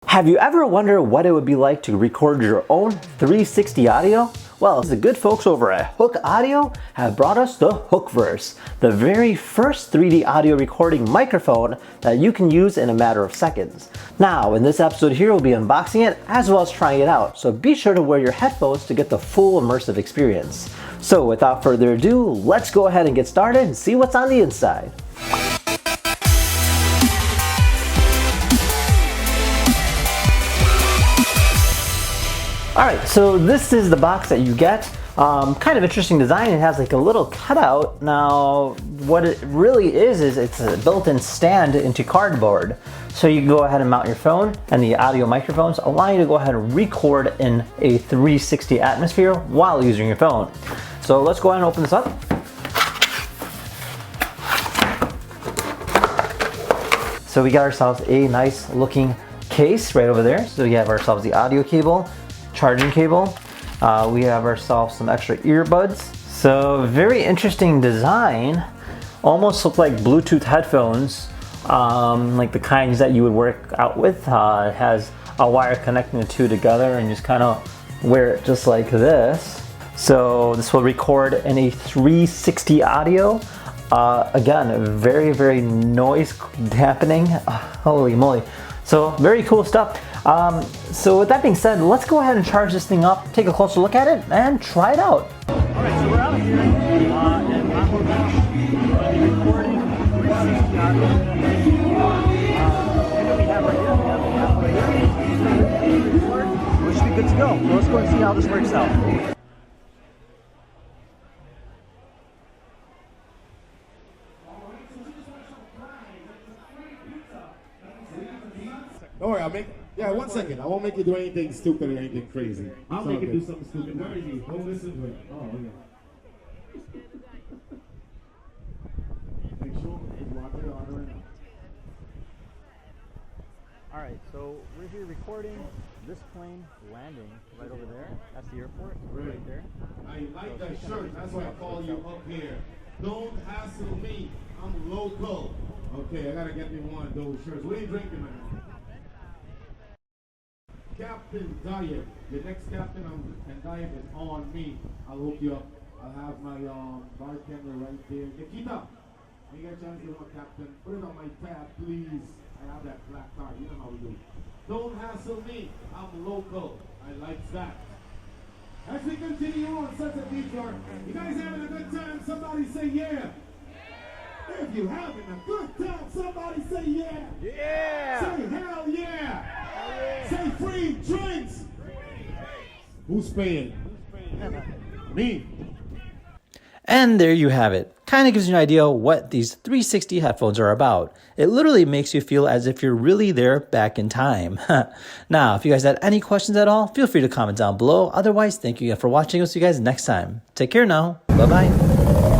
Have you ever wondered what it would be like to record your own 360 audio? Well, the good folks over at Hook Audio have brought us the Hookverse, the very first 3D audio recording microphone that you can use in a matter of seconds. Now, in this episode here, we'll be unboxing it as well as trying it out, so be sure to wear your headphones to get the full immersive experience. So without further ado, let's go ahead and get started and see what's on the inside. Alright, so this is the box that you get. Kind of interesting design. It has like a little cutout. Now, what it really is it's a built-in stand into cardboard. So you can go ahead and mount your phone, and the audio microphones allow you to go ahead and record in a 360 atmosphere while using your phone. So let's go ahead and open this up. So we got ourselves a nice looking case right over there. So we have ourselves the audio cable, charging cable. We have ourselves some extra earbuds. So very interesting design. Almost look like Bluetooth headphones, like the kinds that you would work out with. It has a wire connecting the two together and just kind of wear it just like this. So this will record in a 360 audio. Again, very, very noise dampening. Holy moly. So very cool stuff. So with that being said, let's go ahead and charge this thing up, take a closer look at it, and try it out. Alright, so we're out here in Apple Beach. We'll be recording 360 audio. We have right here, we should be good to go. So let's go and see how this works out. Don't worry, yeah, 1 second. I won't make you do anything stupid or anything crazy. I'll make you do something stupid. Where is he? Don't listen to it. Oh, okay. Make sure it's water on right now. Alright, so we're here recording this plane landing right over there. That's the airport, right there. I like that shirt. That's why I call you up here. Don't hassle me. I'm local. Okay, I gotta get me one of those shirts. What are you drinking, man? Captain Diet. The next captain and Diet is on me. I'll hook you up. I'll have my bartender right there. Nikita, when you get a chance to get one, Captain, put it on my tab, please. I have that black card. You know how we do. Don't hassle me. I'm local. I like that. As we continue on, such a detour. You guys having a good time? Somebody say yeah. If you're having a good time, somebody say yeah. Yeah! Say hell yeah. Say free drinks. Who's paying? Me. And there you have it. Kind of gives you an idea what these 360 headphones are about. It literally makes you feel as if you're really there back in time. Now, if you guys had any questions at all, feel free to comment down below. Otherwise, thank you again for watching. We'll see you guys next time. Take care now. Bye-bye.